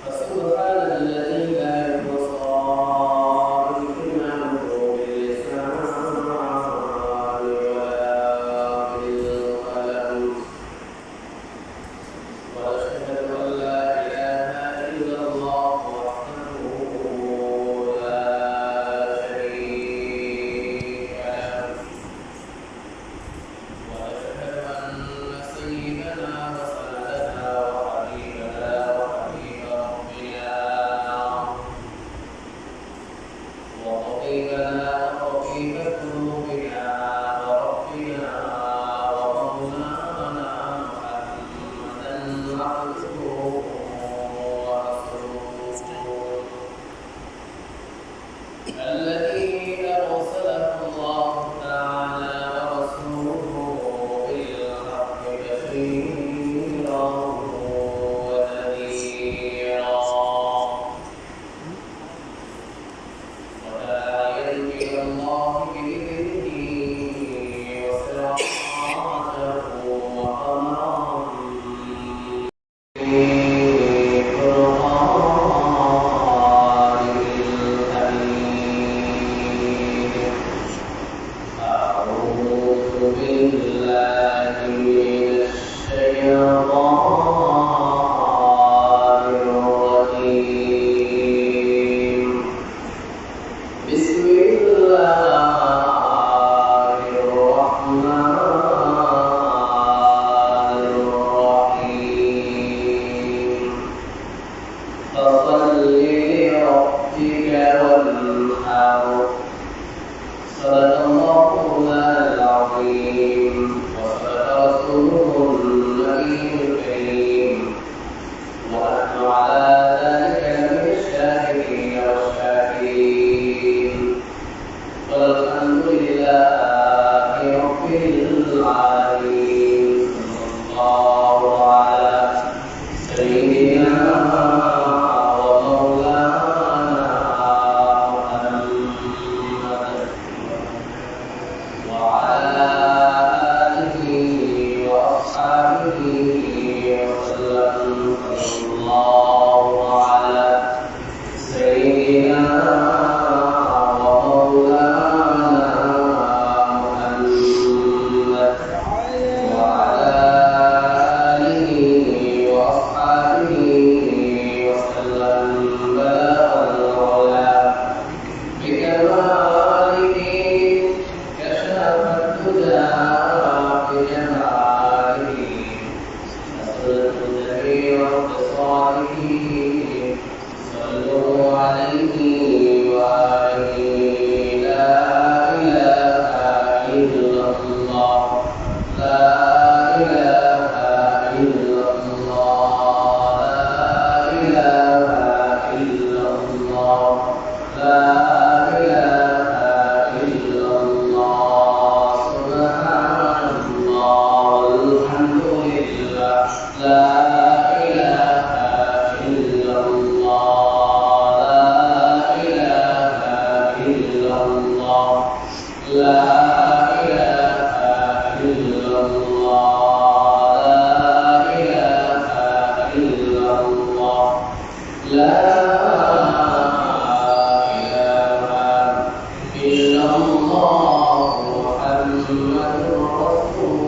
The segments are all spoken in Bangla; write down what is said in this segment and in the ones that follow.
فسبحان الذي لا يحصى نعمه باللسان ولا بالقلم وأشهد أن لا إله إلا الله وحده لا شريك له وأشهد أن سيدنا وسندنا وحبيبنا وحبيب ربنا وطبيبنا وطبيب قلوبنا وربنا ومولانا محمدا عبده ورسوله الذي أرسله الله تعالى ورسوله بالحق بشيرا ونذيرا وداعيا إلى الله بإذنه وسراجا وقمرا بسم الله الرحمن الرحيم فصل لربك وانحر صدق الله العظيم وصدق رسوله النبي الكريم ونحن على ذلك لمن الشاهدين والشاكرين والحمد لله رب العالمين صلى الله على سيدنا ومولانا محمد وعلى آله وأصحابه وسلم صلى الله على سيدنا ومولانا محمد وعلى آله وأصحابه وسلم بلاغ العلا بكماله كشف الهدى بجماله نصر الهدى واتصاله صلوا عليه وآله لا إله إلا الله لا إله إلا الله لا إله إلا الله لا إله إلا الله سبحان الله والحمد لله لا إله إلا الله لا إله إلا الله لا إله إلا الله لا إله إلا الله لا إله إلا الله محمد رسول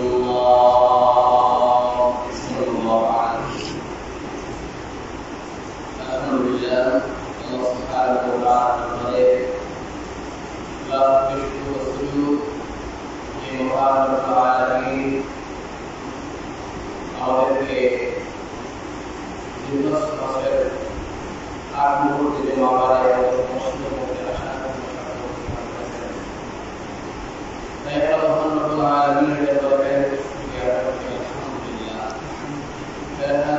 الله صلى الله عليه وسلم الحمد لله الله سبحانه وتعالى لا تشرك والسجود لمحمد العالمين আমাদেরকে দিবস মাসের ৮ মুহূর্তে যে মামারা মসজিদ মধ্যে আসা তাই আল্লাহ সুবহানাহু আলামিনের দরবারে শুকরিয়া করছি আলহামদুলিল্লাহ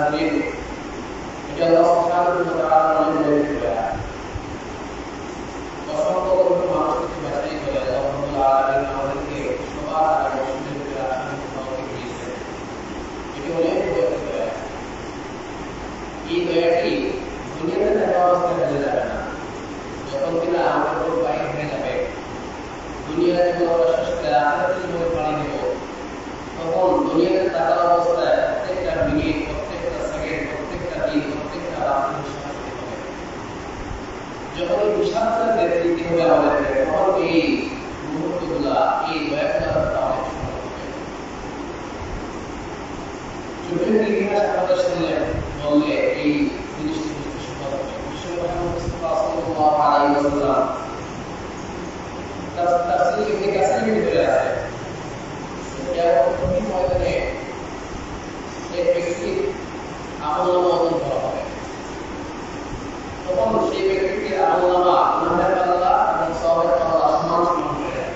হাজির এটা আল্লাহ সুবহানাহু ওয়া তাআলার নির্দেশ অসংখ্য কত মানুষকে বাঁচাই করে আল্লাহ আলামিন আমাদেরকে সবার আগে মসজিদে আসার তৌফিক দিয়েছেন এটি অনেক বড় দয়া এই দয়াটি দুনিয়াতে থাকা অবস্থায় হয়ে যাবে না যখন কিনা আমাদের বাইরে হয়ে যাবে দুনিয়াতে আমরা শেষ করে আখেরাতের জীবনে পাড়ি দেব তখন দুনিয়াতে থাকা অবস্থায় প্রত্যেকটা মিনিট প্রত্যেকটা সেকেন্ড প্রত্যেকটা দিন আমলনামা ওজন করা হবে। তখন সেই ব্যক্তিকে আমলনামা গুনাহের পাল্লা এবং সওয়াবের পাল্লা সমান সমান হয়ে যাবে।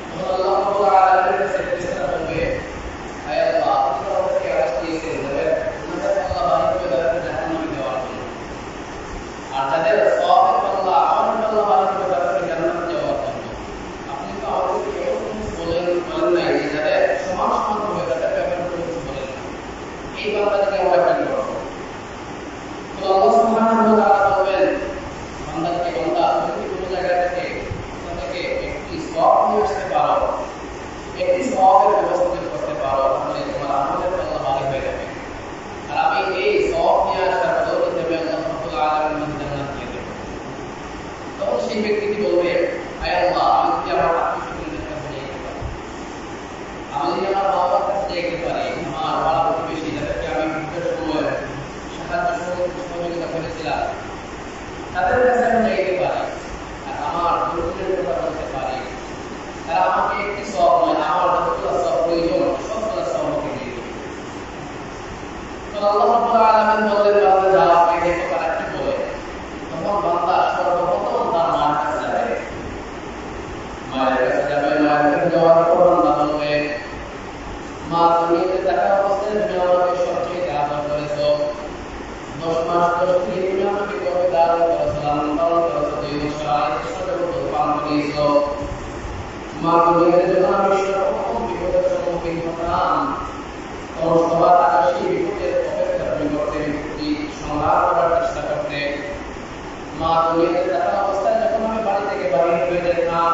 তখন আল্লাহ রাব্বুল আলামিনের কাছে ফেরেশতারা বলবে, হে আল্লাহ, আপনি আমাদেরকে আদেশ দিয়েছেন যাদের গুনাহের পাল্লা ভারী করে তাদেরকে জাহান্নামে দেওয়ার জন্য, আর যাদের সওয়াবের পাল্লা আমলের পাল্লা ভারী করে তাদেরকে জান্নাতে দেওয়ার জন্য। আপনি তো আমাদেরকে এরকম বলেন নাই যে যাদের সমান সমান হবে তাদেরকে আপনি কিছু বলেন না। এই বান্দাকে আমরা কি করব? তো আল্লাহ সুবহানাহু ওয়া তাআলা বলবেন বান্দাকে, বান্দা তুমি কোন জায়গা থেকে একটি সওয়াব নিয়ে আসতে পারো, একটি সওয়াবের ব্যবস্থা করতে পারো, তাহলে তোমার আমলের পাল্লা ভারী হয়ে যাবে। আর আমি এই সওয়াব নিয়ে আসার বদৌলতে আমি আল্লাহ রাব্বুল আলামিনের জান্নাত দিয়ে দেব। তখন সেই ব্যক্তিটি বলবে, হে আল্লাহ, আমি যদি আমার আত্মীয়স্বজনদের কাছে যেতে পারি, আমি যদি আমার বাবার কাছে যেতে পারি, আমার পাড়া প্রতিবেশী যাদেরকে আমি বিপদের সময় সাহায্য সহযোগিতা করেছিলাম তাদের কাছে আমি যেতে পারি, আর আমার দুর্গুণের কথা বলতে পারি, তারা আমাকে একটি সওয়াব নয়, আমার যতগুলো সওয়াব প্রয়োজন সবগুলো সওয়াব আমাকে দিয়ে দেবে। তো আল্লাহ রাব্বুল আলামিন বললেন, বান্দা যাও, এই দেখো তারা কি বলে। তখন বান্দা সর্বপ্রথম তার মার কাছে যাবে। মায়ের কাছে যাবে, মায়ের কাছে যাওয়ার পর বান্দা বলবে, মা, দুনিয়াতে থাকা অবস্থায় তুমি আমাকে সবচেয়ে আদর করেছো, 10 মাস 10 দিন তুমি আমাকে গর্ভে ধারণ করেছো, লালন পালন করেছো, 2 বছর আড়াই বছর পালন করিয়েছো। মা, দুনিয়াতে যখন আমি সর্বপ্রথম বিপদের সম্মুখীন হতাম, তখন সবার আগে সেই বিপদের অপেক্ষা তুমি করতে, বিপত্তি সংগ্রাম করার চেষ্টা করতে। মা, দুনিয়াতে থাকা অবস্থায় যখন আমি বাড়ি থেকে বাহির হয়ে যেতাম,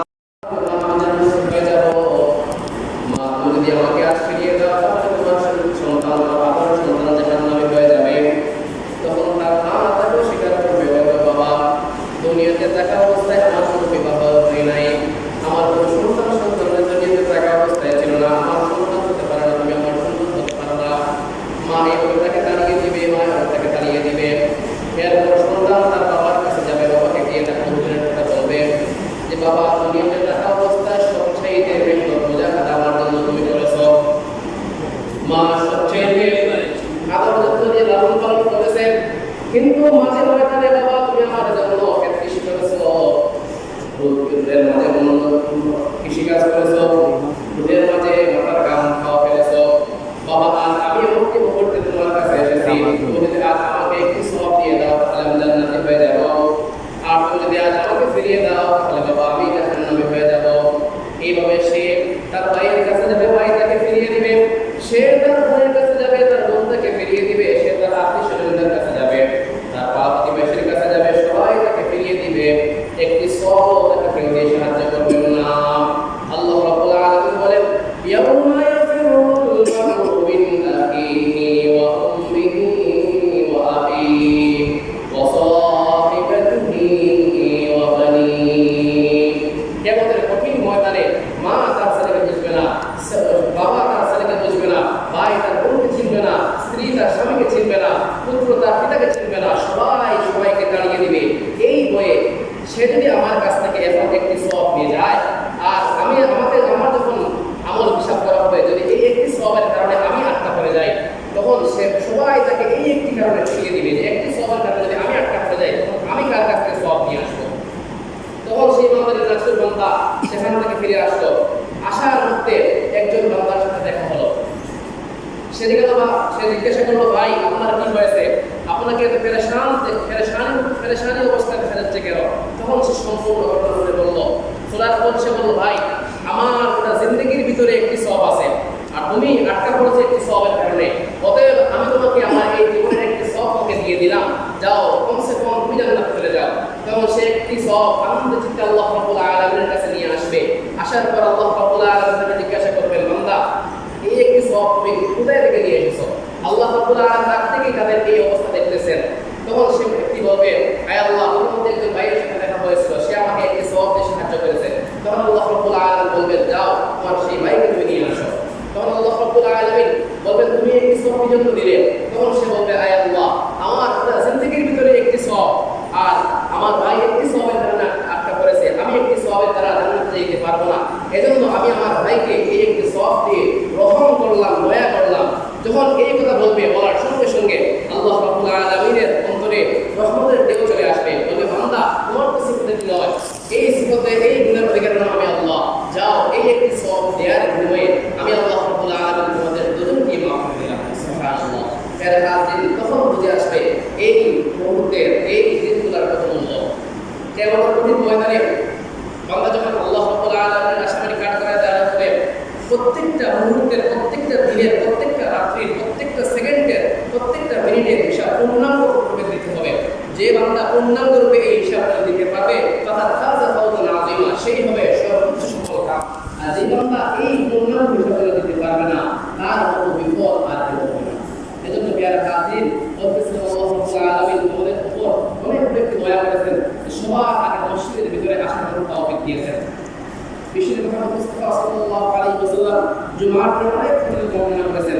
হয়ে যাব, মা তুমি যদি আমাকে আজ ফিরিয়ে দাও তাহলে তোমার সন্তান, আদর সন্তান জাহান্নামে হয়ে যাবে। তখন তার মা তাকেও স্বীকার করবে, বাবা, দুনিয়াতে থাকা অবস্থায় আমার কোনো বিবাহ হয় নাই, আমার কোনো সন্তানের দুনিয়াতে থাকা অবস্থায় ছিল না, আমার সন্তান হতে পারে না, তুমি আমার সন্তান হতে পারো না। মা এইভাবে তাকে তাড়িয়ে দিবে, মা তাকে তাড়িয়ে দিবে। এরপর সন্তান তার বাবার কাছে যাবে, বাবাকে গিয়ে তাকে হুজুরের কথা বলবে যে, বাবা, দুনিয়াতে থাকা অবস্থায় সবচাইতে বেশি বোঝা আমার জন্য তুমি করেছো। মা সবচাইতে আদর যত্ন দিয়ে লালন পালন করেছে, কিন্তু মাঝে ময়দানে বাবা তুমি আমার জন্য কৃষি করেছো, রোদের মাঝে কৃষিকাজ করেছো, রোদের মাঝে মাথার গাম খাওয়া ফেলেছো। বাবা, আজ আমি মুক্তি করতে তোমার কাছে এসেছি, তুমি যদি আজ আমাকে একটু সওয়াব দিয়ে দাও তাহলে আমি জান্নাতে হয়ে যাব, আর তুমি যদি আজ আমাকে ফিরিয়ে দাও তাহলে বাবা আমি জাহান্নামে হয়ে যাব। এইভাবে সে তার ভাইয়ের কাছে যাবে, ভাই তাকে ফিরিয়ে দিবে, সে তার বোনের কাছে যাবে, তার বোন তাকে ফিরিয়ে দিবে, সে তার আত্মীয়স্বজনদের কাছে যাবে, তার পাড়া প্রতিবেশীর কাছে যাবে, সবাই তাকে ফিরিয়ে দিবে, একটি সওয়াব তাকে ফিরিয়ে দিয়ে সাহায্য করবেন না। আল্লাহ রাব্বুল আলামিন বলেন, ইয়াউমা ইয়াফিরুল মার'উ মিন আখিহি ওয়া উম্মিহি ওয়া আবিহি ওয়া সাহিবাতিহি ওয়া বানিহি। কিয়ামতের কঠিন ময়দানে মা তার ছেলেকে বুঝবে না, বাবা তার ছেলেকে বুঝবে না, ভাই তার বোনকে চিনবে না, স্ত্রী তার স্বামীকে চিনবে না, পুত্র তার পিতাকে চিনবে না, সবাই সবাইকে তাড়িয়ে দিবে। এই বয়ে সে যদি আমার কাছ থেকে এখন একটি সওয়াব নিয়ে যায়, আর আমার যখন আমল হিসাব করা হবে, যদি এই একটি সওয়াবের কারণে আমি আটকা পড়ে যাই, তখন সে সবাই তাকে এই একটি কারণে ফিরিয়ে দিবে যে একটি সওয়াবের কারণে যদি আমি আটকা পড়ে যাই, তখন আমি কার কাছ থেকে সওয়াব নিয়ে আসবো। তখন সেই বান্দার রাসূল বান্দা সেখান থেকে ফিরে আসলো, আসার মুহূর্তে একজন বান্দার সাথে দেখা হলো। সে জিজ্ঞাসা করলো, ভাই আপনার কি হয়েছে, আপনাকে এত পেরেশানি অবস্থায় দেখা যাচ্ছে কেন? তখন সে সম্পূর্ণ ঘটনা বলে বললো। শোনার পর সে বললো, ভাই আমার গোটা জিন্দগির ভিতরে একটি সওয়াব আছে, আর তুমি আটকা পড়েছে একটি সওয়াবের কারণে, অতএব আমি তোমাকে আমার এই জীবনের একটি সওয়াব তোমাকে দিয়ে দিলাম, যাও কমসে কম তুমি জান্নাতে চলে যাও। তখন সে একটি সওয়াব আনন্দ চিত্তে আল্লাহ রাব্বুল আলামিনের কাছে নিয়ে আসবে। আসার পর আল্লাহ রাব্বুল আলামিন তাকে জিজ্ঞাসা করবেন, বান্দা এই একটি সওয়াব তুমি কোথায় থেকে নিয়ে এসেছো? আল্লাহ রাব্বুল আলামিন তার থেকেই তাদের এই অবস্থা দেখতেছেন। তখন সে ব্যক্তি বলবে, হে আল্লাহ, আমার মধ্যে একজন ভাইয়ের সাথে দেখা হয়েছিল, সে আমাকে একটি সওয়াব দিয়ে সাহায্য করেছে। তখন আল্লাহ রাব্বুল আলামিন বলবেন, যাও তোমার সেই ভাইকে তুমি নিয়ে আসো। তখন আল্লাহ রাব্বুল আলামিন বলবেন, তুমি একটি সওয়াব জন্য দিলে? তখন সে বলবে, হে আল্লাহ, আমার জিন্দগির ভিতরে একটি সওয়াব, আর আমার ভাই একটি সওয়াবের কারণে আটকা পড়েছে, আমি একটি সওয়াবের দ্বারা জান্নাতে যেতে পারবো না, এজন্য আমি আমার ভাইকে এই একটি সওয়াব দিয়ে রহম করলাম, দয়া করলাম। যখন এই কথা বলবে, বলার সঙ্গে হাজির, তখন বুঝে আসবে এই মুহূর্তের এই দিনগুলোর কত মূল্য। কিয়ামতের কঠিন ময়দানে বান্দা যখন আল্লাহ রাব্বুল আলামিনের আশাবাড়ি কাট করে দেওয়া হবে, প্রত্যেকটা মুহূর্তের, প্রত্যেকটা দিনের, প্রত্যেকটা রাত্রির, প্রত্যেকটা সেকেন্ডের, প্রত্যেকটা মিনিটের হিসাব পূর্ণাঙ্গ রূপে দিতে হবে। যে বান্দা পূর্ণাঙ্গ রূপে এই হিসাবটা দিতে পারবে তাহলে ফাযা ফাওজান আযীমা, সেই হবে সর্বোচ্চ সফলতা। আর যে বান্দা এই পূর্ণাঙ্গ হিসাবটা দিতে পারবে না, তার কোনো বিপদ আর হবে না। এজন্য প্রিয় হাজির, আল্লাহ রাব্বুল আলামিন আমাদের উপর অনেক ব্যক্তি দয়া করেছেন, সবার আগে মসজিদের ভিতরে আসার জন্য তৌফিক দিয়েছেন। বিশ্বনবী মুহাম্মদ মুস্তাফা সাল্লাল্লাহু আলাইহি ওয়াসাল্লাম জুমার দিনে অনেক ফজিলত বর্ণনা করেছেন।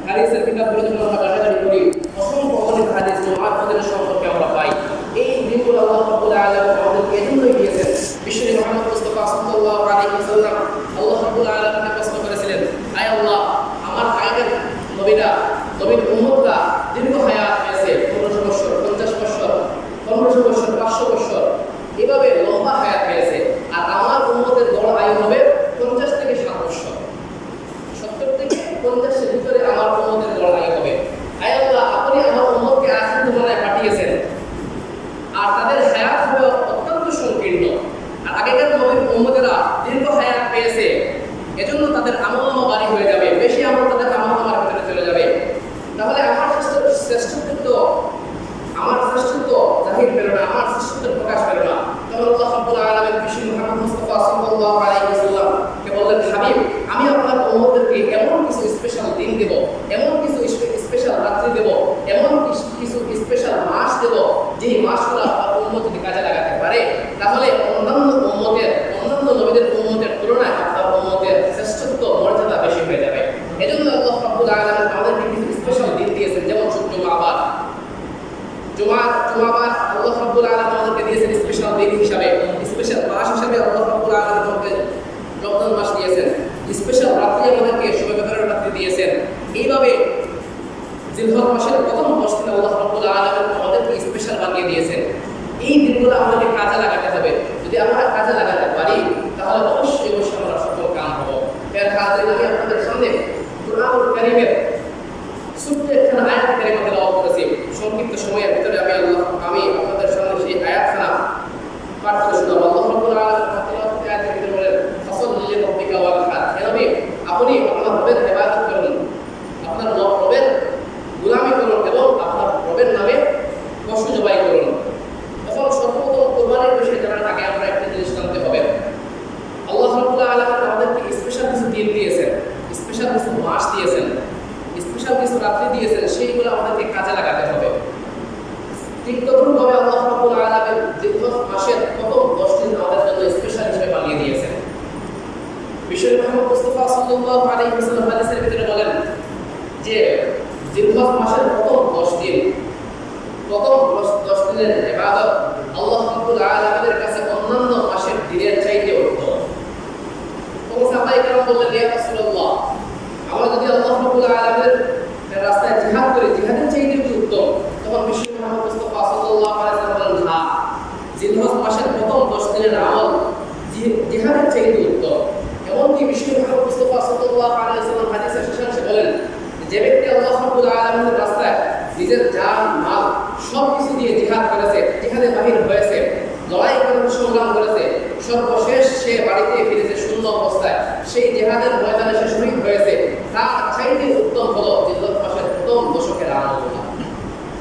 হাদিসের কিতাবগুলো যখন আমরা ঘাটাঘাটি করি, অসংখ্য অনেক হাদিস জুমার ফজিলত সম্পর্কে আমরা পাই। এই দিনগুলো আল্লাহ রাব্বুল আলামিন আমাদেরকে এজন্যই দিয়েছেন। বিশ্বনবী মুহাম্মদ মুস্তাফা সাল্লাল্লাহু আলাইহি ওয়াসাল্লাম আল্লাহ রাব্বুল আলামিনকে প্রশ্ন করেছিলেন, আয় আল্লাহ, আমার আগের নবীর উম্মতরা দীর্ঘ হায়াত পেয়েছে, 1500 বছর, 50 বছর, 1500 বছর, 500 বছর, এভাবে লম্বা হায়াত পেয়েছে। আর আমার উম্মতের গড় আয়ু হবে 50 থেকে 60 বছর, 70 থেকে 50 এর ভিতরে আমার উম্মতের গড় আয়ু হবে। আয় আল্লাহ, আপনি আমার উম্মতকে আখির জামানায় পাঠিয়েছেন, আর তাদের হায়াত হবে অত্যন্ত সংকীর্ণ। আর আগেকার নবীর উম্মতেরা দীর্ঘ হায়াত পেয়েছে, এজন্য তাদের আমলনামা ভারী হয়ে যাবে, বেশি আমল তাদের আমলনামার ভিতরে চলে যাবে। তাহলে আমার শ্রেষ্ঠত্ব জাহির পেল না, আমার শ্রেষ্ঠত্বের প্রকাশ পেল না। তখন আল্লাহ রাব্বুল আলামিন বিশ্বনবী মুহাম্মদ মুস্তাফা সাল্লাল্লাহু আলাইহি ওয়াসাল্লাম কে বললেন, হাবিব, আমি আপনার উম্মতদেরকে এমন কিছু স্পেশাল দিন দেব, এমন কিছু স্পেশাল রাত্রি দেব, এমন কিছু স্পেশাল মাস দেব, যে মাসগুলো আপনার উম্মত যদি কাজে লাগাতে পারে, তাহলে অন্যান্য নবীদের উম্মতের তুলনায় আপনার উম্মতের শ্রেষ্ঠত্ব মর্যাদা বেশি হয়ে যাবে। এজন্য আল্লাহ রাব্বুল আলামিন আমাদেরকে কিছু স্পেশাল দিন দিয়েছেন, যেমন জুমাবার। জুমাবার আল্লাহ রাব্বুল আলামিন আমাদেরকে দিয়েছেন স্পেশাল দিন হিসাবে, স্পেশাল মাস হিসাবে আল্লাহ রাব্বুল আলামিন আমাদেরকে রমজান মাস দিয়েছেন, স্পেশাল রাত্রি আমাদেরকে শবে কদরের রাত্রি দিয়েছেন। এইভাবে জিলহজ মাসের প্রথম 10 দিন আল্লাহ রাব্বুল আলামিন আমাদেরকে স্পেশাল বানিয়ে দিয়েছেন। এই দিনগুলো আমাদেরকে কাজে লাগাতে হবে। যদি আমরা কাজে লাগাতে পারি, তাহলে অবশ্যই আমরা সফল কাম হব। এর কাজে আমি আপনাদের সামনে কুরআনুল কারীমের ছোট্ট একটা আয়াত কারিমা তেলাওয়াত করেছি। সংক্ষিপ্ত সময়ের ভিতরে আমি আপনাদের সামনে সেই আয়াতখানা পাঠ করে শোনাবো। আল্লাহ রাব্বুল আলামিন তেলাওয়াতের আয়াতের ভিতরে বলেন, ফাসাল্লি লিরাব্বিকা ওয়ানহার, হে নবী, আপনি আপনার রবের ইবাদত করুন, আপনার রবের গোলামি করুন এবং আপনার রবের নামে পশু জবাই করুন। তখন সর্বপ্রথম কুরবানির বিষয়ে জানার আগে আমরা একটা জিনিস জানতে হবে। আল্লাহ রাব্বুল আলামিন আমাদেরকে স্পেশাল কিছু দিন দিয়েছেন, স্পেশাল কিছু মাস দিয়েছেন, স্পেশাল কিছু রাত্রি দিয়েছেন, সেইগুলো আমাদেরকে কাজে লাগাতে হবে। ঠিক তদ্রুপভাবে আল্লাহ রাব্বুল আলামিন জিলহজ মাসের প্রথম 10 দিন আমাদের জন্য স্পেশাল হিসেবে বানিয়ে দিয়েছেন। বিশ্বনবী মুহাম্মদ মুস্তাফা সাল্লাল্লাহু আলাইহি ওয়াসাল্লাম হাদিসের ভিতরে বলেন যে জিলহজ মাসের প্রথম 10 দিনের ইবাদত আল্লাহ রাব্বুল আলামিনের কাছে অন্যান্য মাসের দিনের চাইতে উত্তম। তখন সাহাবায়ে কেরাম বললেন, ইয়া রাসূলুল্লাহ, আমরা যদি আল্লাহ রাব্বুল আলামিনের রাস্তায় জিহাদ করি, জিহাদের চাইতে কি উত্তম? তখন বিশ্বনবী মুহাম্মদ মুস্তাফা সাল্লাল্লাহু আলাইহি ওয়াসাল্লাম বলেন, না, জিলহজ মাসের প্রথম 10 দিনের আমল জিহাদের চাইতে উত্তম। এমনকি বিশ্বনবী মুহাম্মদ মুস্তাফা সাল্লাল্লাহু আলাইহি ওয়াসাল্লাম হাদিসের শেষাংশে বলেন, যে ব্যক্তি আল্লাহ রাব্বুল আলামিনের রাস্তায় নিজের জান মাল সবকিছু দিয়ে জিহাদ করেছে, জিহাদে বাহির হয়েছে, লড়াই করেছে, সংগ্রাম করেছে, সর্বশেষ সে বাড়িতে ফিরেছে শূন্য অবস্থায়, সেই জিহাদের ময়দানে সে শহীদ হয়েছে, তার চাইতে উত্তম হলো জিলহজ মাসের প্রথম দশকের আমলগুলো।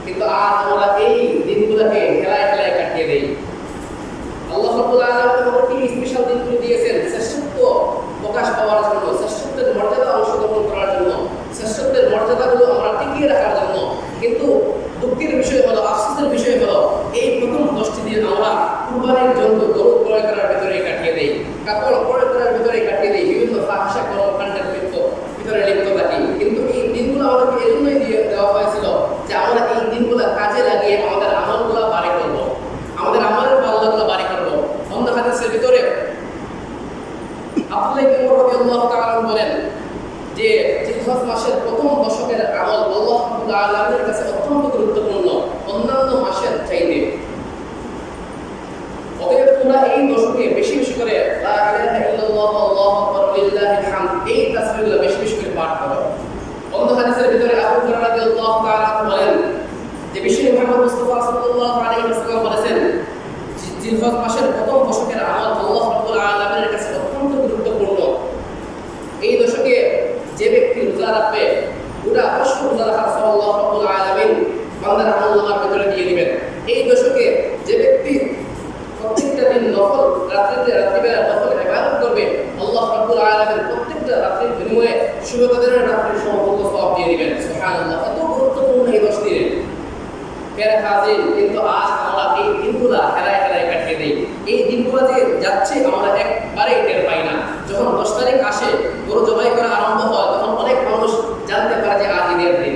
কিন্তু আজ আমরা এই দিনগুলোকে খেলায় কাটিয়ে দেই। আল্লাহ রাব্বুল আলামিন আমাদেরকে স্পেশাল দিনগুলো দিয়েছেন শ্রেষ্ঠত্ব প্রকাশ পাওয়ার জন্য, শ্রেষ্ঠত্বের মর্যাদা অংশগ্রহণ করার জন্য, শ্রেষ্ঠত্বের মর্যাদাগুলো আমরা টিকিয়ে রাখার জন্য। কিন্তু দুঃখের বিষয় হলো, আফসোসের বিষয় হলো, এই প্রথম 10টি দিন আমরা কুরবানির জন্য গরু ক্রয় করার ভিতরে কাটিয়ে দেই, কাপড় ক্রয় করার ভিতরে কাটিয়ে দেই, বিভিন্ন ফাহিশা কর্মকাণ্ডের ভিতরে লিপ্ত থাকি। কিন্তু এই দিনগুলো আমাদেরকে এজন্যই দেওয়া হয়েছিল যে আমরা এই দিনগুলো কাজে লাগিয়ে আমাদের আমলগুলো বাড়ি করবো, আমাদের আমলের পাল্লাগুলো বাড়ি করবো। অন্য হাদিসের ভিতরে আব্দুল্লাহ ইবনে উমর রাদিয়াল্লাহু তাআলা বলেন যে জিলহজ মাসের প্রথম দশকের আমল আল্লাহ রাব্বুল আলামিনের কাছে অত্যন্ত গুরুত্বপূর্ণ, অন্যান্য মাসের চাইতে। অতএব তোমরা এই দশকে বেশি বেশি করে লা ইলাহা ইল্লাল্লাহ আল্লাহু আকবার লিল্লাহিল হামদ এই তাসবিহগুলো বেশি বেশি করে পাঠ করো। অন্য হাদিসের ভিতরে আবু হুরায়রা রাদিয়াল্লাহু তাআলা মুস্তাফা সাল্লাল্লাহু আলাইহি ওয়াসাল্লাম বলেছেন জিলহজ মাসের প্রথম দশকের আমল আল্লাহ রাব্বুল আলামিনের কাছে অত্যন্ত গুরুত্বপূর্ণ। এই দশকে যে ব্যক্তি রোজা রাখবে পুরা বছর রোজা রাখার সওয়াব আল্লাহ রাব্বুল আলামিন বান্দার আমলনামার ভিতরে দিয়ে দিবেন। এই দশকে যে ব্যক্তি প্রত্যেকটা দিন নফল রাত্রিবেলা নফল ইবাদত করবে আল্লাহ রাব্বুল আলামিন প্রত্যেকটা রাত্রির বিনিময়ে শুভকাদের রাত্রির সমতুল্য সওয়াব দিয়ে দিবেন। সুবহানাল্লাহ, এত গুরুত্বপূর্ণ এই 10 দিন। প্যারা হাজির, কিন্তু আজ আমরা এই দিনগুলা হেলায় হেলায় কাটিয়ে দিই। এই দিনগুলো যে যাচ্ছে আমরা একবারেই টের পাই না। যখন 10 তারিখ আসে, গরু জবাই করা আরম্ভ হয়, তখন অনেক মানুষ জানতে পারে যে আজ ঈদের দিন।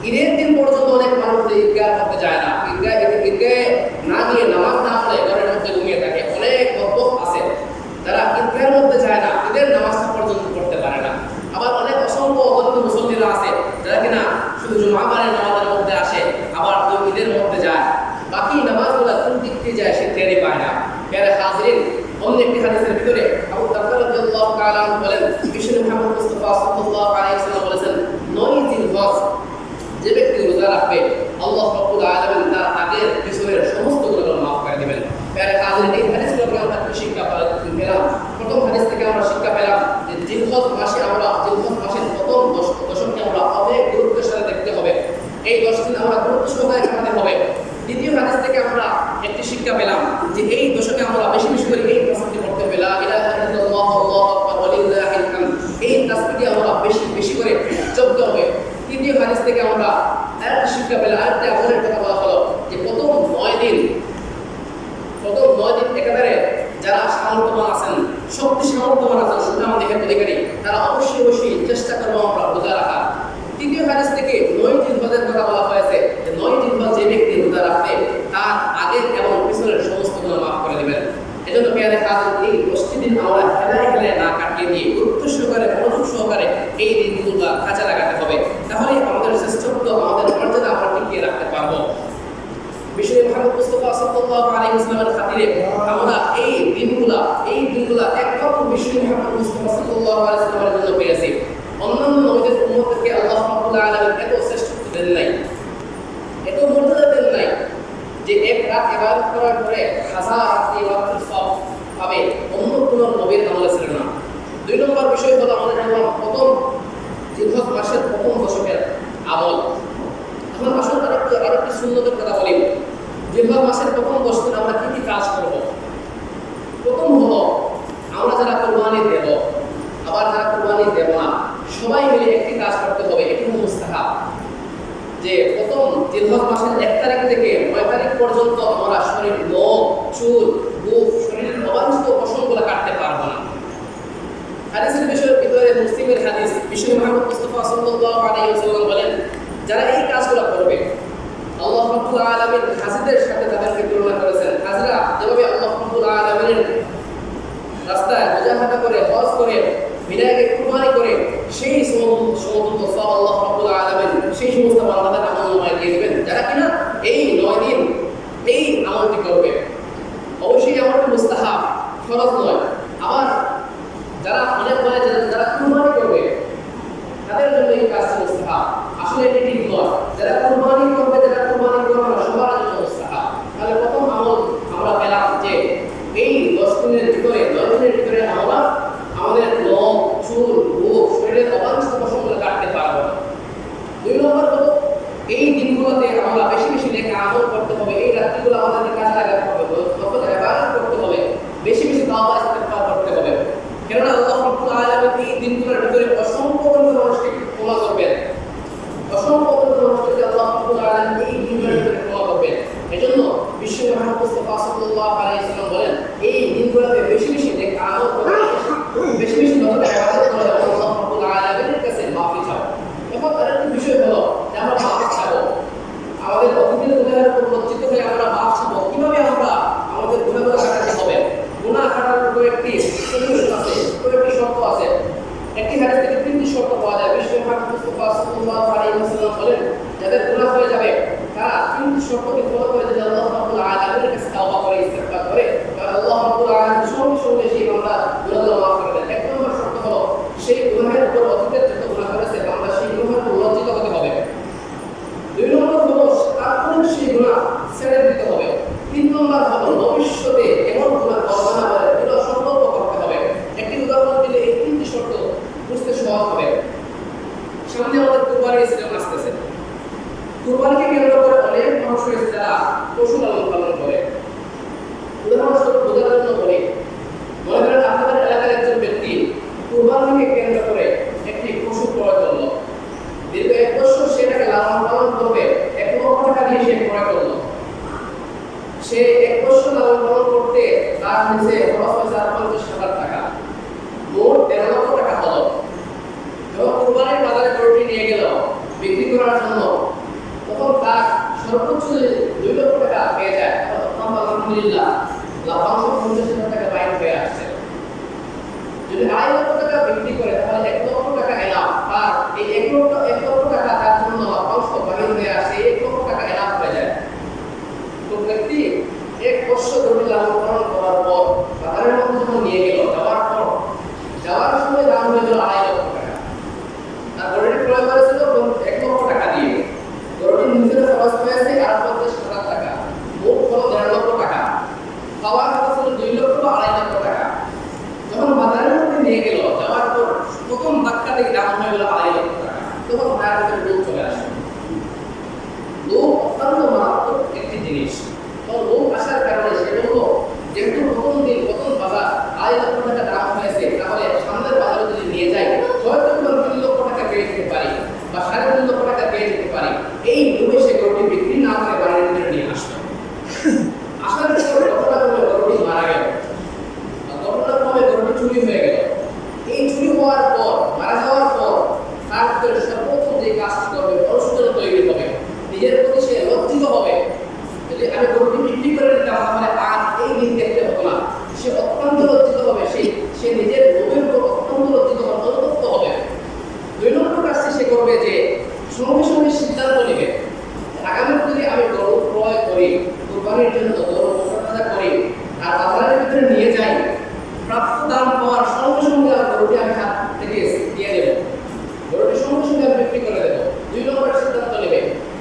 ঈদের দিন পর্যন্ত অনেক মানুষ ঈদগাহ করতে যায় না, ঈদগাহে না গিয়ে নামাজ না পড়ে ঘরের মধ্যে ঘুমিয়ে থাকে। অনেক লোক আছে যারা ঈদগাহের মধ্যে যায় না, ঈদের নামাজটা পর্যন্ত পড়তে পারে না। আবার অনেক অসংখ্য অগণিত মুসল্লিরা আছে যারা কিনা শুধু জুমাবারের নামাজের মধ্যে আসে, আবার ঈদের মধ্যে যায়, বাকি নামাজগুলো কোন দিক দিয়ে যায় সে টেরই পায় না। প্যারা হাজিরিন, অন্য একটি হাদিসের ভিতরে আবু দারদা রাদিয়াল্লাহু তাআলা বলেন, বিশ্বনবী মুহাম্মদ মুস্তাফা সাল্লাল্লাহু আলাইহি ওয়াসাল্লাম বলেছেন, 9 জিলহজ যে ব্যক্তি রোজা রাখবে আল্লাহ রাব্বুল আলামিন তার আগের পিছনের সমস্ত গুনাহ মাফ করে দিবেন। প্যারা হাজিরিন, এই হাদিসগুলো আমরা শিক্ষা পেলাম। প্রথম হাদিস থেকে আমরা শিক্ষা পেলাম যে জিলহজ মাসে আমরা জিলহজ মাসের প্রথম দশককে আমরা অনেক গুরুত্বের সাথে দেখতে হবে। এই 10 দিন আমরা গুরুত্ব সহকারে কাটাতে হবে। দ্বিতীয় হাদিস থেকে আমরা একটি শিক্ষা পেলাম যে এই দশকে আমরা বেশি বেশি করে এই তাসবিহ পড়তে হবে, লা ইলাহা ইল্লাল্লাহ আল্লাহু আকবার ওয়া লিল্লাহিল হামদ। এই তাসবিহ আমরা বেশি বেশি করে জপতে হবে। তৃতীয় হাদিস থেকে আমরা আরেকটি শিক্ষা পেলাম, আরেকটি আমলের কথা বলা হলো যে প্রথম 9 দিন একেবারে যারা সামর্থ্যবান আছেন, শক্তি সামর্থ্যবান আছেন, সুনাম দেহের অধিকারী, তারা অবশ্যই চেষ্টা করবো আমরা রোজা রাখা। তৃতীয় হাদিস থেকে 9 জিলহজের কথা বলা হয়েছে যে 9 জিলহজ যে ব্যক্তি রোজা রাখবে তার আগের এবং পিছনের সমস্ত গুনাহ মাফ করে দিবেন। এজন্য প্রিয় হাজির, এই 10 দিন আমরা হেলায় হেলায় না কাটিয়ে দিয়ে গুরুত্ব সহকারে মনোযোগ সহকারে এই দিনগুলো কাজে লাগাতে হবে। তাহলে আমাদের শ্রেষ্ঠত্ব, আমাদের মর্যাদা আমরা টিকিয়ে রাখতে পারবো। বিশ্বনবী মুহাম্মদ মুস্তাফা সাল্লাল্লাহু আলাইহি ওয়াসাল্লামের খাতিরে আমরা এই দিনগুলো একমাত্র বিশ্বনবী মুহাম্মদ মুস্তাফা সাল্লাল্লাহু আলাইহি ওয়াসাল্লামের জন্য পেয়েছি। অন্যান্য নবীদের উম্মতকে আল্লাহ রাব্বুল আলামিন এত শ্রেষ্ঠত্ব দেন নাই, এত মর্যাদা দেন নাই যে এক রাত ইবাদত করার পরে 1000 রাত ইবাদতের সওয়াব পাবে। অন্য কোন নবীর আমল ছিল না। 2 নম্বর বিষয় হলো আমাদের প্রথম জিলহজ মাসের প্রথম দশকের আমল। এখন আসলে আরেকটি সুন্নতের কথা বলি। জিলহজ মাসের প্রথম 10 দিন আমরা কি কি কাজ করব? প্রথম হলো আমরা যারা কুরবানি দেব, আবার যারা কুরবানি দেব না, সবাই মিলে একটি কাজ করতে হবে। এটি হলো মুস্তাহাব যে প্রথম জিলহজ মাসের 1 তারিখ থেকে 9 তারিখ পর্যন্ত আমরা শরীর, নখ, চুল, মুখ, শরীরের অবাঞ্ছিত পশমগুলো কাটতে পারবো না। হাদিসের বিষয়ের ভিতরে মুসলিমের হাদিস, বিশ্বনবী মুহাম্মদ মুস্তাফা সাল্লাল্লাহু আলাইহি ওয়াসাল্লাম বলেন, যারা এই কাজগুলো করবে আল্লাহ রাব্বুল আলামিন হাজীদের সাথে তাদেরকে তুলনা করেছেন। হাজরা যেভাবে আল্লাহ রাব্বুল আলামিনের রাস্তায় মুজাহাদা করে, হজ করে, মিনাকে কুরবানি করে সেই সমতুল্য সওয়াব আল্লাহ রাব্বুল আলামিন সেই সমস্ত বান্দাদের আমলনামায় দিয়ে দিবেন যারা কিনা এই 9 দিন এই আমলটি করবে। অবশ্যই আমলটি মুস্তাহাব, ফরজ নয়। আবার যারা অনেক বলে যারা কুরবানি করবে তাদের জন্য এই কাজটি মুস্তাহাব, আসলে এটি ঠিক নয়। যারা কুরবানি করবে, যারা কুরবানি করবে না, সবার জন্য মুস্তাহাব। তাহলে প্রথম আমল আমরা পেলাম যে এই 10 দিনের ভিতরে 9 দিনের ভিতরে আমরা আমাদের নখ, চুল, মুখ, শরীরের অবাঞ্ছিত পশমগুলো কাটতে পারবো না। 2 নম্বর হলো এই দিনগুলোতে আমরা বেশি বেশি নেক আমল করতে হবে। এই রাত্রিগুলো আমাদেরকে কাজে লাগাতে হবে, নফল ইবাদত করতে হবে, বেশি বেশি তাওবা ইস্তিগফার করতে হবে। কেননা আল্লাহ রাব্বুল আলামিন এই দিনগুলোর ভিতরে অসংখ্য মানুষকে ক্ষমা করবেন, অসংখ্য মানুষকে আল্লাহ রাব্বুল আলামিন এই দিনগুলোর ভিতরে ক্ষমা করবেন। এজন্য বিশ্বনবী মুহাম্মদ মুস্তাফা সাল্লাল্লাহু আলাইহি ওয়াসাল্লাম বলেন, এই দিনগুলোতে বেশি বেশি নেক আমল করতে, বেশি বেশি নফল ইবাদত করতে, আল্লাহ রাব্বুল আলামিনের কাছে মাফি চাও। এখন আরেকটি বিষয় হলো যে আমরা মাফ চাবো। আমাদের অতীতের গুনাহের উপর লজ্জিত হয়ে আমরা মাফ চাবো। কিভাবে আমরা আমাদের গুনাহগুলো কাটাতে হবে? গুনাহ কাটানোর কয়েকটি সলিউশন আছে, কয়েকটি শর্ত আছে। একটি হাদিস থেকে 3টি শর্ত পাওয়া যায়। বিশ্বনবী মুহাম্মদ মুস্তাফা সাল্লাল্লাহু আলাইহি ওয়াসাল্লাম বলেন, যাদের গুনাহ হয়ে যাবে তারা 3টি শর্তকে ফলো করে যদি আল্লাহ রাব্বুল আলামিনের কাছে তাওবা করে, ইস্তিগফার করে, তাহলে আল্লাহ রাব্বুল আলামিন সঙ্গে সঙ্গে সেই বান্দার গুনাহগুলো মাফ করে দেন। 1 নম্বর শর্ত হলো সেই গুনাহের উপর অতীতের যত গুনাহ করেছে আমরা সেই গুনাহের উপর লজ্জিত হতে হবে। 2 নম্বর হলো তারপরে সেই গুনাহ কুরবানিকে কেন্দ্র করে অনেক মানুষ রয়েছে যারা পশু লালন পালন করে। উদাহরণস্বরূপ বোঝার জন্য বলি, মনে করেন আপনাদের এলাকার একজন ব্যক্তি কুরবানিকে কেন্দ্র করে একটি পশু ক্রয় করলো, দীর্ঘ 1 বছর সেটাকে লালন পালন করবে, 1 লক্ষ টাকা দিয়ে সে ক্রয় করলো। সে 1 বছর লালন পালন করতে তার নিচে খরচ হয়েছে 50,000 টাকা, মোট 13 লক্ষ টাকা হলো। যখন কুরবানির বাজারে গরুটি নিয়ে গেল বিক্রি করার জন্য, তখন তার সর্বোচ্চ 2 লক্ষ টাকা পেয়ে যায়। আলহামদুলিল্লাহ, লাভাংশ 50,000 টাকা বাইর হয়ে আসছে। যদি 2.5 লক্ষ টাকা বিক্রি করে তাহলে 1 লক্ষ টাকা এনাফ। আর এই 1 লক্ষ টাকা তার জন্য লাভাংশ বাইর হয়ে আসে, 1 লক্ষ টাকা এনাফ হয়ে যায়। তো ব্যক্তি 1 বছর গরুটি লালন পালন করার পর বাজারের মধ্যে যখন নিয়ে গেল, যাওয়ার সময় দাম হয়ে গেল 2.5 লক্ষ টাকা। আর গরুটি ক্রয় করেছিল 1 লক্ষ টাকা দিয়ে, গরুটির নিজের খরচ হয়েছে 50,000 টাকা, মোট হলো 1.5 লক্ষ টাকা। খাওয়ার কথা ছিল 2 লক্ষ বা 2.5 লক্ষ টাকা। যখন বাজারের মধ্যে নিয়ে গেল, যাওয়ার পর প্রথম ধাক্কাতে দাম হয়ে গেল 2.5 লক্ষ টাকা। তখন ভাইয়ের ভিতরে লোভ চলে আসে। লোভ অত্যন্ত মারাত্মক একটি জিনিস। তো লোভ আসার কারণে সে বলল, যেহেতু প্রথম বাজার 2.5 লক্ষ টাকা দাম হয়েছে, তাহলে সামনের বাজারে যদি নিয়ে যাই হয়তো 3 লক্ষ টাকা পেয়ে যেতে পারি বা 3.5 লক্ষ টাকা পেয়ে যেতে পারি। এই লোভে সে গরুটি বিক্রি না করে বাড়ির ভিতরে নিয়ে আসলো। আসার পর ঘটনাক্রমে গরুটি মারা গেল, ঘটনাক্রমে গরুটি চুরি হয়ে গেল। এই চুরি হওয়ার পর, মারা যাওয়ার পর তার ভিতরে সর্বপ্রথম যে কাজটি করবে, অনুশোচনা তৈরি হবে, নিজের প্রতি সে লজ্জিত হবে। যদি আমি গরুটি বিক্রি করে দিতাম তাহলে আর এই দিন দেখতে হতো না। সে অত্যন্ত লজ্জিত হবে, সে নিজের লোভের উপর অত্যন্ত লজ্জিত হবে, অনুতপ্ত হবে। 2 নম্বর কাজটি সে করবে যে সঙ্গে সঙ্গে সিদ্ধান্ত নেবে, আগামী যদি আমি গরু ক্রয় করি, কুরবানির জন্য গরু মোকাবেলা করি আর বাজারের ভিতরে নিয়ে যাই, প্রাপ্ত দাম পাওয়ার সঙ্গে সঙ্গে গরুটি আমি হাত থেকে দিয়ে দেব, গরুটি সঙ্গে সঙ্গে বিক্রি করে দেবো। 2 নম্বর সিদ্ধান্ত নেবে।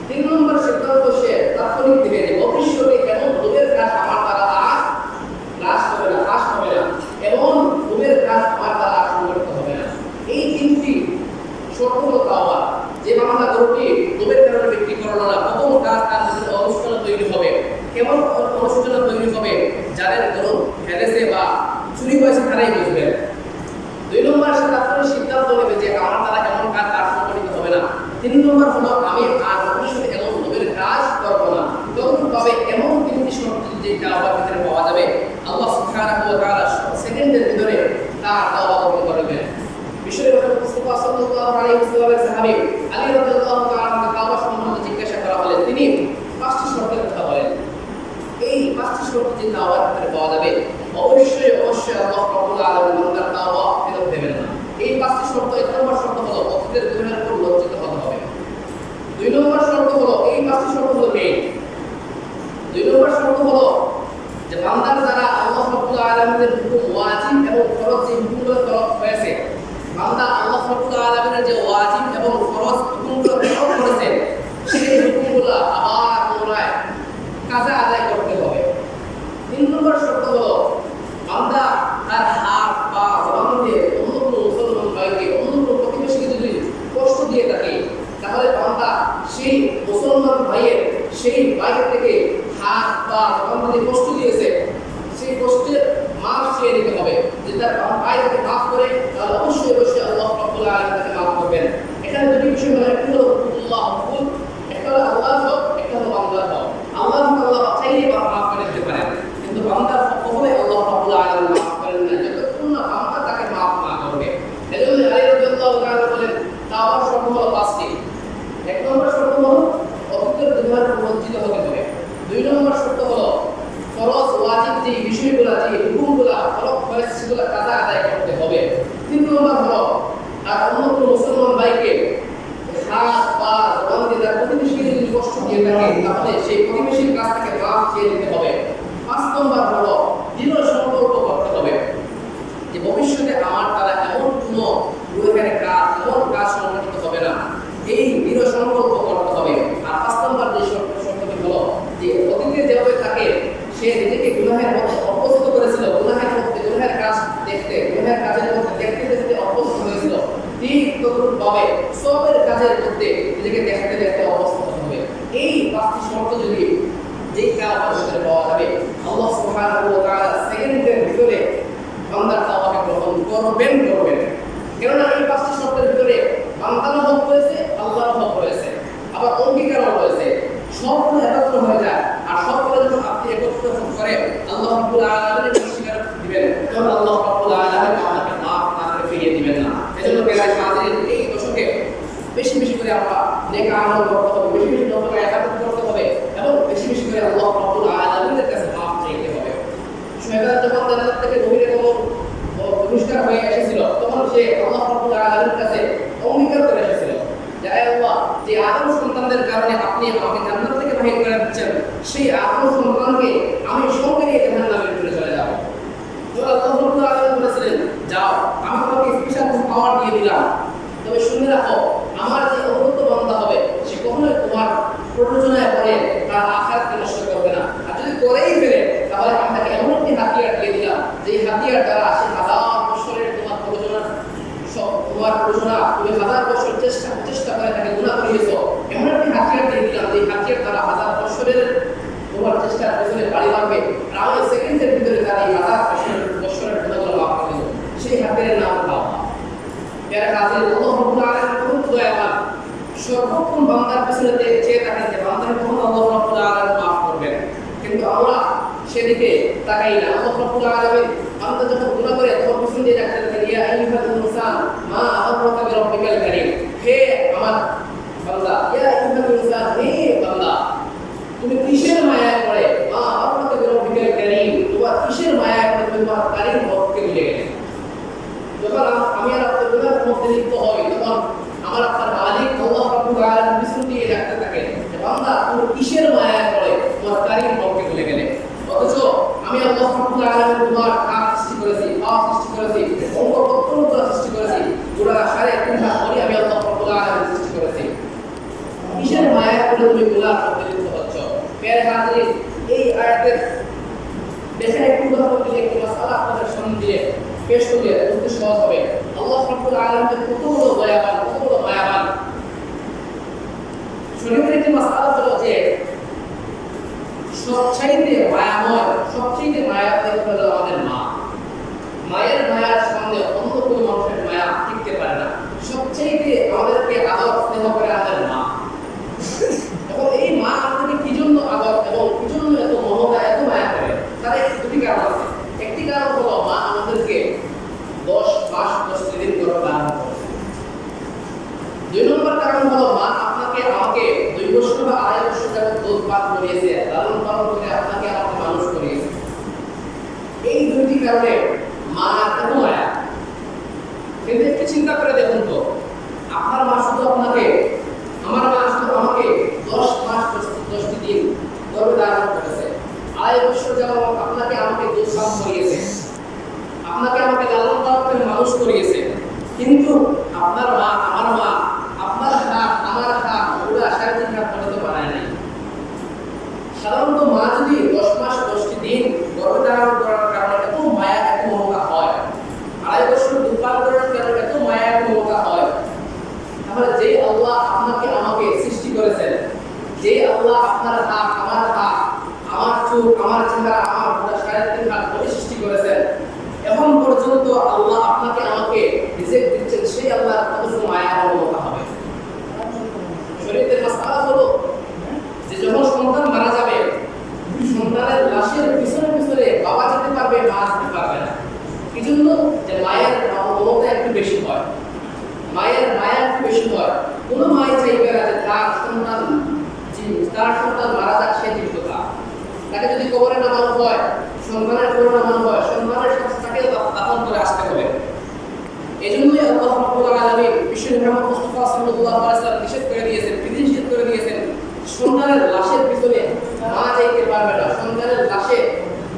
3 নম্বর সিদ্ধান্ত সে তাৎক্ষণিক দিবে যে ভবিষ্যতে এমন লোভের কাজ আমার দ্বারা আর হ্রাস হবে না, এমন লোভের কাজ আমার দ্বারা সংগঠিত হবে না। এই 3টি শর্ত হলো তাওবা। যে বান্দা গরুটি লোভের কারণে বিক্রি করলো না, প্রথম কাজ তার মধ্যে অনুশোচনা তৈরি হবে। কেমন অনুশোচনা তৈরি হবে? যাদের গরু ফেলেছে বা চুরি হয়েছে তারাই বুঝবেন। 2 নম্বর সে তাৎক্ষণিক সিদ্ধান্ত নেবে যে আমার দ্বারা এমন কাজ আর সংগঠিত হবে না। 3 নম্বর হলো আমি আর ভবিষ্যতে এমন লোভের কাজ করবো না। তবে এমন 3টি শর্ত যে তাওবার ভিতরে পাওয়া যাবে, আল্লাহ সুবহানাহু ওয়া তাআলা সেকেন্ডের ভিতরে তার তাওবা কবুল করবেন। বিশ্বনবী মুস্তাফা সাল্লাল্লাহু আলাইহি ওয়াসাল্লামের সাহাবী আলী রাদিয়াল্লাহু তাআলা তাওবা সম্বন্ধে জিজ্ঞাসা করা হলে তিনি 5টি শর্তের কথা বলেন। এই 5টি শর্ত যে তাওবার ভিতরে পাওয়া যাবে, অবশ্যই আল্লাহ রাব্বুল আলামিন বান্দার তাওবা ফেরত দেবেন না। এই 5টি শর্ত, 1 নম্বর শর্ত হলো অতীতের গুনাহের উপর লজ্জিত হতে হবে। 2 নম্বর শর্ত হলো, এই 5টি শর্ত হলো মেইন। 2 নম্বর শর্ত হলো যে বান্দার দ্বারা আল্লাহ রাব্বুল আলামিনের হুকুম ওয়াজিব এবং ফরজ যে হুকুমগুলো তরফ হয়েছে, বান্দা আল্লাহ রাব্বুল আলামিনের যে ওয়াজিব এবং ফরজ হুকুমগুলো তরফ করেছে, সেই হুকুমগুলো আবার পুনরায় কাজে আদায় করতে হবে। 3 নম্বর শর্ত হলো বান্দা তার হাত পা জবান দিয়ে অন্য কোনো মুসলমান ভাইকে, অন্য কোনো প্রতিবেশীকে যদি কষ্ট দিয়ে থাকে, তাহলে বান্দা সেই মুসলমান ভাইয়ের, সেই ভাইয়ের থেকে হাত পা জবান দিয়ে কষ্ট দিয়েছে, সেই কষ্টের মাফ চেয়ে নিতে হবে। যে তার ভাই তাকে মাফ করে, তাহলে অবশ্যই আল্লাহ রাব্বুল আলামিন তাকে মাফ করবেন। এখানে দুটি বিষয় হলো, একটা হলো হুকুমুল্লাহ হুকুম, একটা হলো আল্লাহর হক, একটা হলো বান্দার হক। আল্লাহর হক আল্লাহ চাইলে মাফ করে দিতে পারেন, কিন্তু বান্দার হক কখনোই আল্লাহ রাব্বুল আলামিন মাফ করেন না যতক্ষণ না বান্দা তাকে মাফ না করবে। এজন্য আলী রাদিয়াল্লাহু তাআলা বলেন তাওবার শর্ত হলো 5টি। 1 নম্বর শর্ত হলো অতীতের গুনাহের উপর লজ্জিত হতে হবে। 2 নম্বর শর্ত হলো ফরজ ওয়াজিব যে বিষয়গুলো, যে হুকুমগুলো ফরজ হয়েছে সেগুলো কাজা আদায় করতে হবে। 3 নম্বর হলো আর অন্য কোনো মুসলমান ভাইকে হাত পা জবান দিয়ে তার প্রতিবেশীকে যদি কষ্ট দিয়ে থাকে, তাহলে সেই প্রতিবেশীর কাছ থেকে মাফ চেয়ে নিতে হবে। 5 নম্বর হলো দৃঢ় সংকল্প করতে হবে যে ভবিষ্যতে আমার দ্বারা এমন কোনো গুনাহের কাজ, এমন কাজ সংগঠিত হবে না। এই দৃঢ় সংকল্প করতে হবে। আর 5 নম্বর যে শর্তটি হলো যে অতীতে যেভাবে থাকে সে নিজেকে গুনাহের মধ্যে অভ্যস্ত করেছিল, গুনাহের কাজ দেখতে, গুনাহের কাজের মধ্যে দেখতে অভ্যস্ত হয়েছিল, ঠিক তদ্রূপভাবে সবের কাজের মধ্যে নিজেকে দেখতে অভ্যস্ত হতে হবে। সুবহানাহু ওয়া তাআলা সেকেন্ডের ভিতরে বান্দার তাওবাকে গ্রহণ করবেন। কেননা এই পাঁচটি শর্তের ভিতরে বান্দারও হক রয়েছে, আল্লাহরও হক রয়েছে, আবার অঙ্গীকারও রয়েছে। সবগুলো একত্র হয়ে যায়, আর সবগুলো যখন আপনি একত্র করেন আল্লাহ রাব্বুল আলামিন স্বীকার দিবেন, তখন আল্লাহ রাব্বুল আলামিন আপনাকে মাফ না করে ফিরিয়ে দিবেন না। এজন্য বেলায় হাজির এই দশকে বেশি বেশি করে আমরা নেক আমল করতে হবে, বেশি বেশি নফল ইবাদত করতে হবে, এবং বেশি বেশি করে আল্লাহ রাব্বুল আলামিনের কাছে মাফ চাইতে হবে। শয়তান যখন জান্নাত থেকে বহিরে পুরস্কার হয়ে এসেছিল, তখন সে আল্লাহ রাব্বুল আলামিনের কাছে অঙ্গীকার করে এসেছিল যে আল্লাহ, যে আদম সন্তানদের কারণে আপনি আমাকে জান্নাত থেকে বাহির করে দিচ্ছেন, সেই আদম সন্তানকে আমি সঙ্গে নিয়ে জাহান্নামের ভিতরে চলে যাব। তো আল্লাহ রাব্বুল আলামিন বলেছিলেন, যাও, আমি তোমাকে স্পেশাল পাওয়ার দিয়ে দিলাম, তবে শুনে রাখো, আমার যে অনুগত বান্দা হবে সে কখনোই তোমার প্রয়োজনায় পড়ে তার আখিরাতকে নষ্ট করবে না। আর যদি করেই ফেলে, তাহলে আমি তাকে এমন একটি হাতিয়ার দিয়ে দিলাম, যে হাতিয়ার দ্বারা সে হাজার বছরের তোমার প্রয়োজনা তুমি হাজার বছর চেষ্টা করে তাকে গুনাহ করিয়েছো, এমন একটি হাতিয়ার দিয়ে দিলাম যে হাতিয়ার দ্বারা হাজার বছরের তোমার চেষ্টার পেছনে বাড়ি লাগবে, আর আমি সেকেন্ডের ভিতরে তার এই হাজার বছরের গুনাহগুলো মাফ করে দেব। সেই হাতিয়ারের নাম তাওবা। এর কাছে আল্লাহ রাব্বুল আলামিন খুব দয়াবান, সর্বক্ষণ বান্দার পেছনে চেয়ে থাকেন যে বান্দার কখন আল্লাহ রাব্বুল আলামিন মাফ করবেন, কিন্তু আমরা সেদিকে তাকাই না। আল্লাহ রাব্বুল আলামিন বান্দা যখন গুনাহ করে তখন পিছন দিয়ে ডাকতে থাকেন, ইয়া আইয়ুহাল ইনসান মা আগরাকা বিরাব্বিকাল কারীম, হে আমার বান্দা, ইয়া আইয়ুহাল ইনসান, হে বান্দা, তুমি কিসের মায়ায় পড়ে, মা আগরাকা বিরাব্বিকাল কারীম, তোমার কিসের মায়ায় পড়ে তুমি তোমার কারীম রবকে ভুলে গেলে। যখন আমি আর আপনার গুনাহের মধ্যে লিপ্ত হই, তখন আমার আপনার মালিক আল্লাহ রাব্বুল আলামিন পিছন দিয়ে ডাকতে থাকে যে বান্দা, তুমি কিসের মায়ায় পড়ে তোমার কারীম রবকে ভুলে গেলে। অথচ আমি আল্লাহ রাব্বুল আলামিন তোমার হাত সৃষ্টি করেছি, পা সৃষ্টি করেছি, অঙ্গ প্রত্যঙ্গ সৃষ্টি করেছি, পুরা সাড়ে 3 হাত বডি আমি আল্লাহ রাব্বুল আলামিন সৃষ্টি করেছি। কিসের মায়ায় পড়ে তুমি গুনাহের মধ্যে লিপ্ত হচ্ছ? প্রিয় হাজির, এই আয়াতের দেখে একটু উদাহরণ দিলে, একটি মাসআলা আপনাদের সামনে দিয়ে পেশ করলে বুঝতে সহজ হবে। আল্লাহ রাব্বুল আলামিন কত বড় দয়াবান, কত বড় মায়াবান। শরীয়তের একটি মাসআলা হলো যে সবচাইতে মায়াময়, সবচাইতে মায়াবতী হলো আমাদের মা। মায়ের মায়ার সামনে অন্য কোনো মানুষের মায়া টিকতে পারে না। সবচাইতে আমাদেরকে আদর স্নেহ করে আমাদের মা। এবং এই মা আমাদেরকে কি জন্য আদর এবং কি জন্য এত মমতা, এত মায়া করে, তার দুটি কারণ আছে। একটি কারণ হলো মা আমাদেরকে 10 মাস 10 দিন গর্ভে ধারণ করেছে। 2 নম্বর কারণ হলো মা আপনাকে আমাকে 2 বছর বা 2.5 বছর যাবত দুধ পান করিয়েছে, লালন পালন করে আপনাকে আমাকে মানুষ করিয়েছে। এই দুটি কারণে মা এত মায়া। কিন্তু একটু চিন্তা করে দেখুন তো, আপনার মা শুধু আপনাকে, আমার মা শুধু আমাকে 10 মাস 10 দিন গর্ভে ধারণ করেছে, 2.5 বছর যাবত আপনাকে আমাকে দুধ পান করিয়েছে, আপনাকে আমাকে লালন পালন করে মানুষ করিয়েছে। কিন্তু আপনার মা, আমার মা, আপনার হাত আমার হাত পুরা 3.5 হাত পর্যন্ত বানায় নাই। সাধারণত মা যদি 10 মাস 10 দিন গর্ভে ধারণ করার কারণে এত মায়া, এত মমতা হয়, 2.5 বছর দুধ পান করার কারণে এত মায়া, এত মমতা হয়, তাহলে যে আল্লাহ আপনাকে আমাকে সৃষ্টি করেছেন, যে আল্লাহ আপনার হাত আমার হাত, আমার চোখ, আমার চেহারা, আমার পুরা 3.5 হাত বডি সৃষ্টি করেছেন, এখন পর্যন্ত আল্লাহ আপনাকে আমাকে রিজেক্ট দিচ্ছেন, সেই আল্লাহর কত মায়া আর মমতা হবে। শরীয়তের মাসআলা হলো যে যখন সন্তান মারা যাবে, সন্তানের লাশের পিছনে পিছনে বাবা যেতে পারবে, মা যেতে পারবে না। এই জন্য যে মায়ের মমতা একটু বেশি হয়, মায়ের মায়া একটু বেশি হয়। কোনো মাই চাইবে না যে তার সন্তান মারা যাক, সে জীবিত থাক। তাকে যদি কবরে নামানো হয়, সন্তানের কবরে নামানো হয়, সন্তানের সাথে তাকে দাফন করে আসতে হবে। এই জন্যই আল্লাহ রাব্বুল আলামিন বিশ্বনবী মুহাম্মদ মুস্তাফা সাল্লাল্লাহু আলাইহি ওয়াসাল্লাম নিষেধ করে দিয়েছেন, সন্তানের লাশের পিছনে মা যাইতে পারবে না, সন্তানের লাশে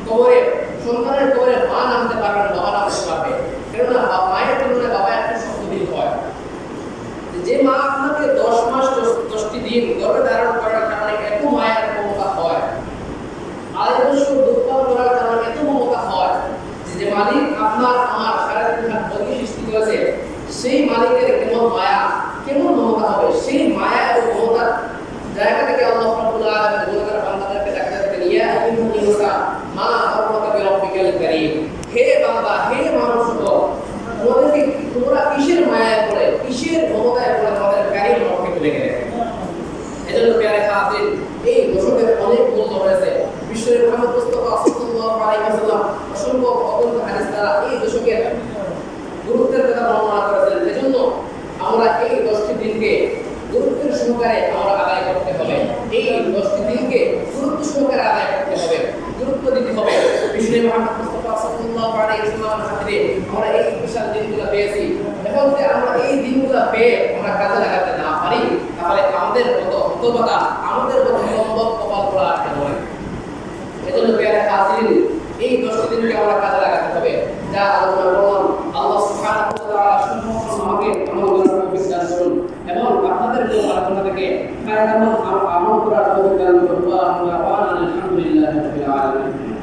কবরে, সন্তানের কবরে মা নামতে পারবে না, বাবা নামতে পারবে। কেননা মায়ের তুলনায় বাবা একটু শক্তিশালী হয়। যে মা আপনাকে 10 মাস 10 দিন গর্ভে ধারণ করার কারণে এত মায়ের মমতা হয়, 2.5 বছর দুধ পান করার কারণে এত মমতা হয়, যে মালিক আপনার আমার 3.5 হাত বডি সৃষ্টি করেছে, সেই মালিকের কেমন মায়া, কেমন মমতা হবে। সেই মায়া ও মমতার জায়গা থেকে আল্লাহ রাব্বুল আলামিন গুনাহগার বান্দাদেরকে ডাকতে থাকেন, ইয়া আইয়ুহাল ইনসান মা আগরাকা হাজির, এই দশকের অনেক মূল্য রয়েছে। বিশ্বনবী মুহাম্মদ মুস্তাফা সাল্লাল্লাহু আলাইহি ওয়াসাল্লাম অসংখ্য অগণিত হাদিস দ্বারা এই দশকের গুরুত্বের কথা বর্ণনা করেছেন। এজন্য আমরা এই 10টি দিনকে গুরুত্বের সহকারে আমরা আদায় করতে হবে। এই 10টি দিনকে গুরুত্ব সহকারে আদায় করতে হবে, গুরুত্ব দিতে হবে। বিশ্বনবী মুহাম্মদ মুস্তাফা সাল্লাল্লাহু আলাইহি ওয়াসাল্লামের হাদিসে আমরা এই বিশাল দিনগুলো পেয়েছি। এখন যদি আমরা এই দিনগুলো পেয়ে আমরা কাজে লাগাতে না পারি, তাহলে আমাদের মতো হতবাতা, আমাদের মতো সম্ভব কপাল পোড়া আটকে হবে। এজন্য প্রিয় হাজিরিন, এই 10টি দিনকে আমরা কাজে লাগাতে হবে। যা আলোচনা করলাম, আল্লাহ সুবহানাহু ওয়া তাআলা সম্পূর্ণ আমাকে আমল করার তৌফিক দান করুন এবং আপনাদের এই আলোচনা থেকে ফায়দামন্দ আমল করার তৌফিক দান করুন। আলহামদুলিল্লাহি রাব্বিল আলামিন।